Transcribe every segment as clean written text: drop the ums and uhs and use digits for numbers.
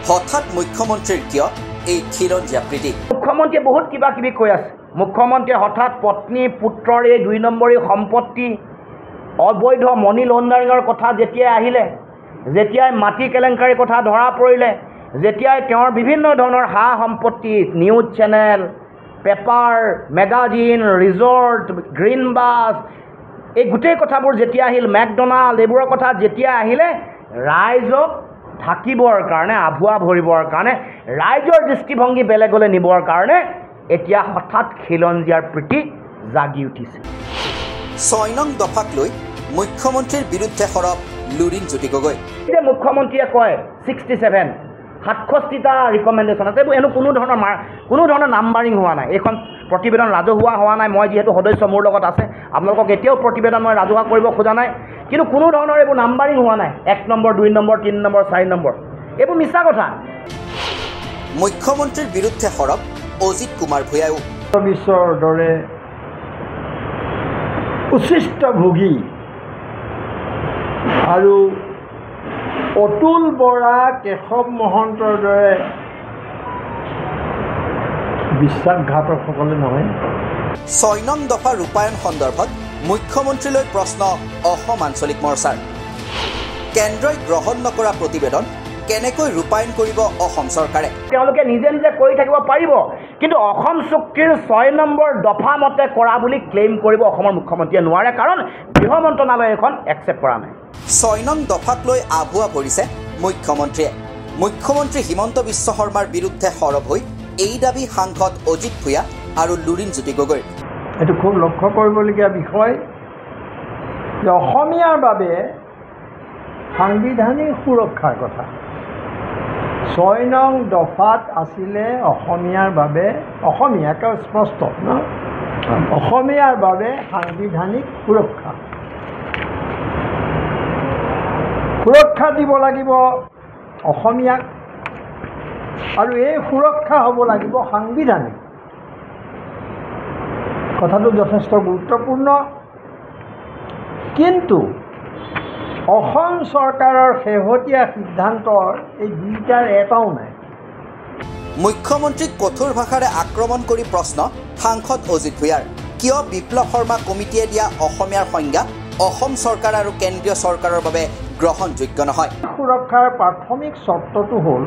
হঠাৎ মুখ্যমন্ত্ৰীৰ কিয় এই খিলঞ্জীয়া প্ৰীতি? মুখ্যমন্ত্ৰীয়ে বহুত কিবা কিবি কৈ আছে। মুখ্যমন্ত্ৰীয়ে হঠাৎ পত্নী পুত্ৰৰ এই 2 নম্বৰী সম্পত্তি অবৈধ মনি লণ্ডাৰিঙৰ কথা যেতিয়াই আহিলে, যেতিয়াই মাটি কেলেংকাৰীৰ কথা ধৰা পৰিলে, যেতিয়াই তেওঁৰ বিভিন্ন ধৰণৰ সা সম্পত্তি news channel, paper, magazine, resort, green bus, এই গোটেই কথাবোৰ যেতিয়া আহিল, মেকডনাল্ড, এইবোৰৰ কথা যেতিয়া আহিলে, ৰাইজক থাকিবৰ কাৰণে, আভুৱা ভৰিবৰ কাৰণে, ৰাইজৰ দৃষ্টিভংগী বেলেগলৈ নিবৰ কাৰণে এতিয়া হঠাৎ খিলঞ্জীয়াৰ প্ৰতি জাগি উঠিছে। 6 নং দফাক লৈ মুখ্যমন্ত্ৰীৰ বিৰুদ্ধে সৰব লুৰিণজ্যোতি গগৈ। যে মুখ্যমন্ত্ৰীয়ে কয় 67 67টা ৰিকমেণ্ডেশ্যন আছে, এইবোৰ এনে কোনো ধৰণৰ নাম্বাৰিং হোৱা নাই। এইখন প্ৰতিবেদন ৰাজহুৱা হোৱা নাই। মই যিহেতু সদস্য মোৰ লগত আছে, আপোনালোকক এতিয়াও প্ৰতিবেদন মই ৰাজহুৱা কৰিব খোজা নাই, কিন্তু কোনো ধৰণৰ এইবোৰ নাম্বাৰিং হোৱা নাই। 1 নম্বৰ, 2 নম্বৰ, 3 নম্বৰ, 4 নম্বৰ, এইবোৰ মিছা কথা। মুখ্যমন্ত্ৰীৰ বিৰুদ্ধে সৰব অজিত কুমাৰ ভূঞাও। বিশ্বৰ দৰে উচ্ছিষ্টভোগী আৰু অতুল বৰা, কেশৱ মহন্তৰ দৰে বিশ্বাসঘাতকসকলে নহয়। 6 নং দফা ৰূপায়ণ সন্দৰ্ভত মুখ্যমন্ত্ৰীলৈ প্ৰশ্ন অসম আঞ্চলিক মৰ্চাৰ। কেন্দ্ৰই গ্ৰহণ নকৰা প্ৰতিবেদন কেনেকৈ ৰূপায়ণ কৰিব অসম চৰকাৰে? তেওঁলোকে নিজে নিজে কৰি থাকিব পাৰিব, কিন্তু অসম চুক্তিৰ 6 নম্বৰ দফা মতে কৰা বুলি ক্লেইম কৰিব অসমৰ মুখ্যমন্ত্ৰীয়ে নোৱাৰে, কাৰণ গৃহ মন্ত্ৰণালয়ে এখন একচেপ্ট কৰা নাই। 6 নং দফাক লৈ আভুৱা পৰিছে মুখ্যমন্ত্ৰীয়ে। মুখ্যমন্ত্ৰী হিমন্ত বিশ্ব শৰ্মাৰ বিৰুদ্ধে সৰব হৈ এই দাবী সাংসদ অজিত ভূঞা আৰু লুৰিণজ্যোতি গগৈৰ। এইটো খুব লক্ষ্য কৰিবলগীয়া বিষয় যে অসমীয়াৰ বাবে সাংবিধানিক সুৰক্ষাৰ কথা 6 নং দফাত আছিলে অসমীয়াৰ বাবে, অসমীয়া একেবাৰে স্পষ্ট ন, অসমীয়াৰ বাবে সাংবিধানিক সুৰক্ষা দিব লাগিব অসমীয়াক, আৰু এই সুৰক্ষা হ'ব লাগিব সাংবিধানিক। কথাটো যথেষ্ট গুৰুত্বপূৰ্ণ, কিন্তু অসম চৰকাৰৰ শেহতীয়া সিদ্ধান্তৰ এই দুইটাৰ এটাও নাই। মুখ্যমন্ত্ৰীক কঠোৰ ভাষাৰে আক্ৰমণ কৰি প্ৰশ্ন সাংসদ অজিত ভূঞাৰ। কিয় বিপ্লৱ শৰ্মা কমিটিয়ে দিয়া অসমীয়াৰ সংজ্ঞা অসম চৰকাৰ আৰু কেন্দ্ৰীয় চৰকাৰৰ বাবে গ্ৰহণযোগ্য নহয়? সুৰক্ষাৰ প্ৰাথমিক চৰ্তটো হ'ল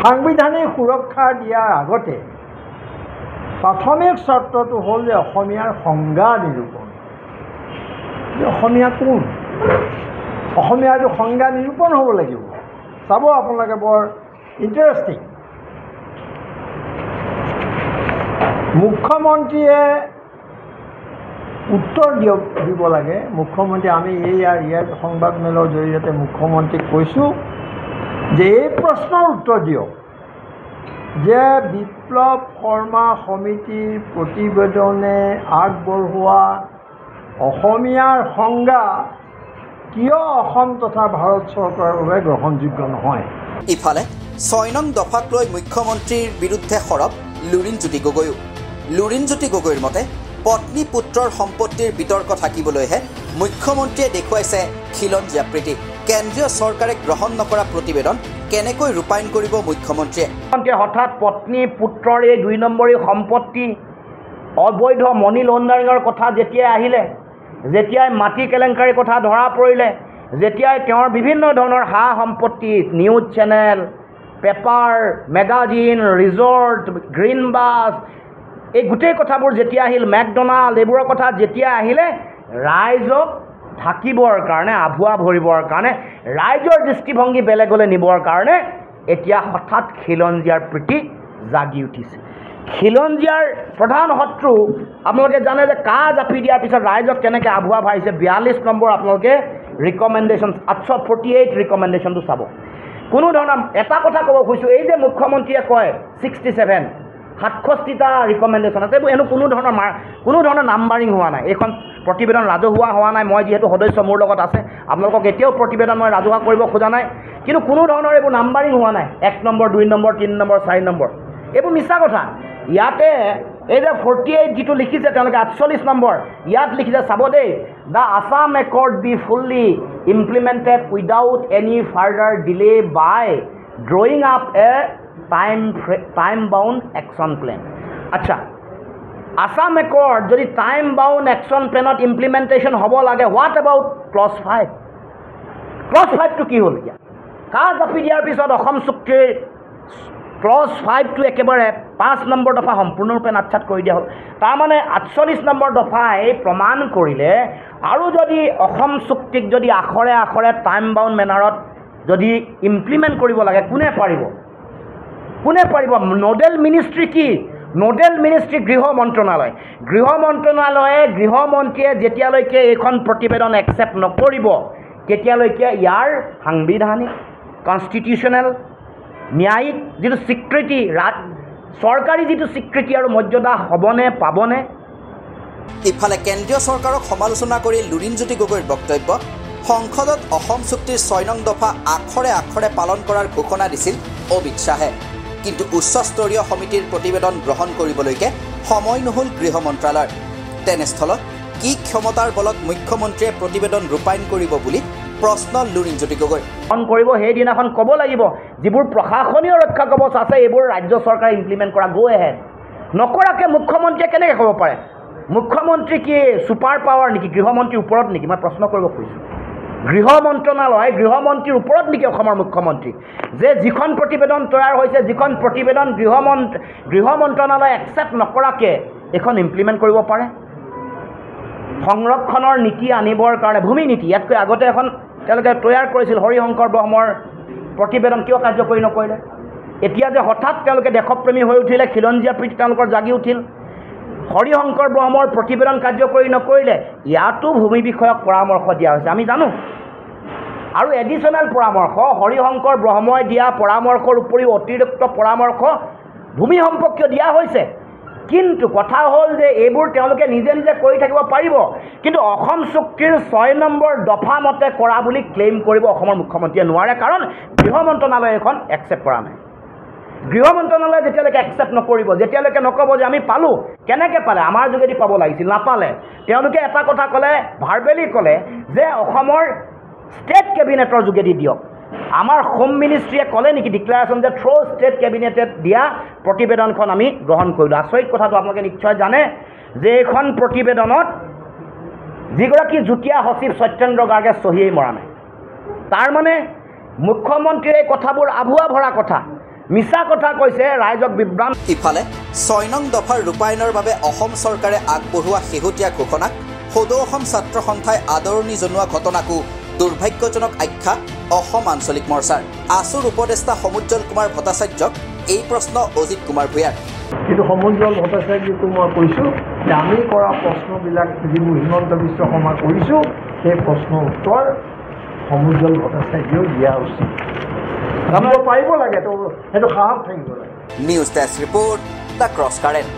সাংবিধানিক সুৰক্ষা দিয়াৰ আগতে প্ৰাথমিক চৰ্তটো হ'ল যে অসমীয়াৰ সংজ্ঞা নিৰূপণ। অসমীয়া কোন? অসমীয়াটো সংজ্ঞা নিৰূপণ হ'ব লাগিব। চাব আপোনালোকে, বৰ ইণ্টাৰেষ্টিং। মুখ্যমন্ত্ৰীয়ে উত্তৰ দিব লাগে। মুখ্যমন্ত্ৰী, আমি ইয়াৰ সংবাদমেলৰ জৰিয়তে মুখ্যমন্ত্ৰীক কৈছোঁ যে এই প্ৰশ্নৰ উত্তৰ দিয়ক যে বিপ্লৱ শৰ্মা সমিতিৰ প্ৰতিবেদনে আগবঢ়োৱা অসমীয়াৰ সংজ্ঞা কিয় অসম তথা ভাৰত চৰকাৰৰ বাবে গ্ৰহণযোগ্য নহয়? ইফালে 6 নং দফাক লৈ মুখ্যমন্ত্ৰীৰ বিৰুদ্ধে সৰব লুৰিণজ্যোতি গগৈও। লুৰিণজ্যোতি গগৈৰ মতে পত্নী পুত্ৰৰ সম্পত্তিৰ বিতৰ্ক থাকিবলৈহে মুখ্যমন্ত্ৰীয়ে দেখুৱাইছে খিলঞ্জীয়া প্ৰীতি। কেন্দ্ৰীয় চৰকাৰে গ্ৰহণ নকৰা প্ৰতিবেদন কেনেকৈ ৰূপায়ণ কৰিব মুখ্যমন্ত্ৰীয়ে? হঠাৎ পত্নী পুত্ৰৰ এই 2 নম্বৰী সম্পত্তি অবৈধ মনি লণ্ডাৰিঙৰ কথা যেতিয়াই আহিলে, যেতিয়াই মাটি কেলেংকাৰীৰ কথা ধৰা পৰিলে, যেতিয়াই তেওঁৰ বিভিন্ন ধৰণৰ সা সম্পত্তি news channel, paper, magazine, resort, green bus, এই গোটেই কথাবোৰ যেতিয়া আহিল, মেকডনাল্ড, এইবোৰৰ কথা যেতিয়া আহিলে, ৰাইজক থাকিবৰ কাৰণে, আভুৱা ভৰিবৰ কাৰণে, ৰাইজৰ দৃষ্টিভংগী বেলেগলৈ নিবৰ কাৰণে এতিয়া হঠাৎ খিলঞ্জীয়াৰ প্ৰতি জাগি উঠিছে। খিলঞ্জীয়াৰ প্ৰধান শত্ৰু আপোনালোকে জানে যে কাজ জাপি দিয়াৰ পিছত ৰাইজক কেনেকৈ আভুৱা ভাইছে। 42 নম্বৰ আপোনালোকে ৰিকমেণ্ডেশ্যন 848 ৰিকমেণ্ডেশ্যনটো চাব। কোনো ধৰণৰ এটা কথা ক'ব খুজিছোঁ, এই যে মুখ্যমন্ত্ৰীয়ে কয় 67 67টা ৰিকমেণ্ডেশ্যন আছে, এইবোৰ এনে কোনো ধৰণৰ নাম্বাৰিং হোৱা নাই। এইখন প্ৰতিবেদন ৰাজহুৱা হোৱা নাই। মই যিহেতু সদস্য মোৰ লগত আছে, আপোনালোকক এতিয়াও প্ৰতিবেদন মই ৰাজহুৱা কৰিব খোজা নাই, কিন্তু কোনো ধৰণৰ এইবোৰ নাম্বাৰিং হোৱা নাই। 1 নম্বৰ, 2 নম্বৰ, 3 নম্বৰ, 4 নম্বৰ, এইবোৰ মিছা কথা। ইয়াতে এই যে 48 যিটো লিখিছে তেওঁলোকে 48 নম্বৰ, ইয়াত লিখিছে চাব দেই, the Assam Accord be fully implemented without any further delay by drawing up a time-bound action plan. Acha, Assam Accord যদি time-bound action planot implementation হ'ব লাগে, what about clause 5? Clause 5 to কি হ'ল এতিয়া? কাজ জাপি দিয়াৰ পিছত অসম চুক্তিৰ ক্লজ 5টো একেবাৰে 5 নম্বৰ দফা সম্পূৰ্ণৰূপে নাটছাট কৰি দিয়া হ'ল। তাৰমানে 48 নম্বৰ দফাই প্ৰমাণ কৰিলে আৰু যদি অসম চুক্তিক যদি আখৰে আখৰে টাইম বাউণ্ড মেনাৰত যদি ইমপ্লিমেণ্ট কৰিব লাগে, কোনে পাৰিব? নোডেল মিনিষ্ট্ৰী কি? নোডেল মিনিষ্ট্ৰী গৃহ মন্ত্ৰণালয়। গৃহমন্ত্ৰীয়ে যেতিয়ালৈকে এইখন প্ৰতিবেদন একচেপ্ট নকৰিব তেতিয়ালৈকে ইয়াৰ সাংবিধানিক কনষ্টিটিউশ্যনেল ন্যায়িক যিটো স্বীকৃতি, চৰকাৰী যিটো স্বীকৃতি আৰু মৰ্যাদা হ'বনে পাবনে? ইফালে কেন্দ্ৰীয় চৰকাৰক সমালোচনা কৰি লুৰিণজ্যোতি গগৈৰ বক্তব্য, সংসদত অসম চুক্তিৰ 6 নং দফা আখৰে আখৰে পালন কৰাৰ ঘোষণা দিছিল অমিত শ্বাহে, কিন্তু উচ্চস্তৰীয় সমিতিৰ প্ৰতিবেদন গ্ৰহণ কৰিবলৈকে সময় নহ'ল গৃহ মন্ত্ৰালয়ৰ। তেনেস্থলত কি ক্ষমতাৰ বলত মুখ্যমন্ত্ৰীয়ে প্ৰতিবেদন ৰূপায়ণ কৰিব বুলি প্ৰশ্ন লুৰিণজ্যোতি গগৈ। কৰিব সেইদিনাখন ক'ব লাগিব যিবোৰ প্ৰশাসনীয় ৰক্ষা কবচ আছে এইবোৰ ৰাজ্য চৰকাৰে ইমপ্লিমেণ্ট কৰা, গো এহেড। নকৰাকৈ মুখ্যমন্ত্ৰীয়ে কেনেকৈ ক'ব পাৰে? মুখ্যমন্ত্ৰী কি ছুপাৰ পাৱাৰ নেকি? গৃহমন্ত্ৰীৰ ওপৰত নেকি? মই প্ৰশ্ন কৰিব খুজিছোঁ। গৃহ মন্ত্ৰীৰ ওপৰত নেকি অসমৰ মুখ্যমন্ত্ৰী? যে যিখন প্ৰতিবেদন তৈয়াৰ হৈছে, যিখন প্ৰতিবেদন গৃহ মন্ত্ৰণালয়ে একচেপ্ট নকৰাকৈ এইখন ইমপ্লিমেণ্ট কৰিব পাৰে? সংৰক্ষণৰ নীতি আনিবৰ কাৰণে ভূমি নীতি ইয়াতকৈ আগতে এখন তেওঁলোকে তৈয়াৰ কৰিছিল, হৰিশংকৰ ব্ৰহ্মৰ প্ৰতিবেদন কিয় কাৰ্যকৰী নকৰিলে? এতিয়া যে হঠাৎ তেওঁলোকে দেশপ্ৰেমী হৈ উঠিলে, খিলঞ্জীয়া প্ৰীতি তেওঁলোকৰ জাগি উঠিল, হৰিশংকৰ ব্ৰহ্মৰ প্ৰতিবেদন কাৰ্যকৰী নকৰিলে, ইয়াতো ভূমি বিষয়ক পৰামৰ্শ দিয়া হৈছে আমি জানো। আৰু এডিশ্যনেল পৰামৰ্শ, হৰিশংকৰ ব্ৰহ্মই দিয়া পৰামৰ্শৰ উপৰিও অতিৰিক্ত পৰামৰ্শ ভূমি সম্পৰ্কীয় দিয়া হৈছে। কিন্তু কথা হ'ল যে এইবোৰ তেওঁলোকে নিজে নিজে কৰি থাকিব পাৰিব, কিন্তু অসম চুক্তিৰ 6 নম্বৰ দফা মতে কৰা বুলি ক্লেইম কৰিব অসমৰ মুখ্যমন্ত্ৰীয়ে নোৱাৰে, কাৰণ গৃহ মন্ত্ৰণালয়ে এখন একচেপ্ট কৰা নাই। গৃহ মন্ত্ৰণালয়ে যেতিয়ালৈকে একচেপ্ট নকৰিব, যেতিয়ালৈকে নক'ব যে আমি পালোঁ, কেনেকৈ পালে? আমাৰ যোগেদি পাব লাগিছিল, নাপালে। তেওঁলোকে এটা কথা ক'লে, ভাৰ্বেলি ক'লে যে অসমৰ ষ্টেট কেবিনেটৰ যোগেদি দিয়ক। আমাৰ হোম মিনিষ্ট্ৰীয়ে ক'লে নেকি ডিক্লেৰেশ্যন যে থ্ৰু ষ্টেট কেবিনেটত দিয়া প্ৰতিবেদনখন আমি গ্ৰহণ কৰিলোঁ? আচৰিত কথাটো আপোনালোকে নিশ্চয় জানে যে এইখন প্ৰতিবেদনত যিগৰাকী যুটীয়া সচিব সত্যেন্দ্ৰ গাৰ্গে চহীয়েই মৰা নাই। তাৰমানে মুখ্যমন্ত্ৰীয়ে এই কথাবোৰ আভুৱা ভৰা কথা, মিছা কথা কৈছে, ৰাইজক বিভ্ৰান্ত। ইফালে 6 নং দফাৰ ৰূপায়ণৰ বাবে অসম চৰকাৰে আগবঢ়োৱা শেহতীয়া ঘোষণাক সদৌ অসম ছাত্ৰ সন্থাই আদৰণি জনোৱা ঘটনাকো দুৰ্ভাগ্যজনক আখ্যা অসম আঞ্চলিক মৰ্চাৰ। আছুৰ উপদেষ্টা সমুজ্জ্বল কুমাৰ ভট্টাচাৰ্যক এই প্ৰশ্ন অজিত কুমাৰ ভূঞাৰ। কিন্তু সমুজ্জ্বল ভট্টাচাৰ্যকো মই কৈছোঁ যে আমি কৰা প্ৰশ্নবিলাক যিবোৰ হিমন্ত বিশ্ব শৰ্মাই কৰিছোঁ, সেই প্ৰশ্নৰ উত্তৰ সমুজ্জ্বল ভট্টাচাৰ্যও দিয়া উচিত, পাৰিব লাগে, সেইটো সাহস থাকিব লাগে। News desk report, the cross current.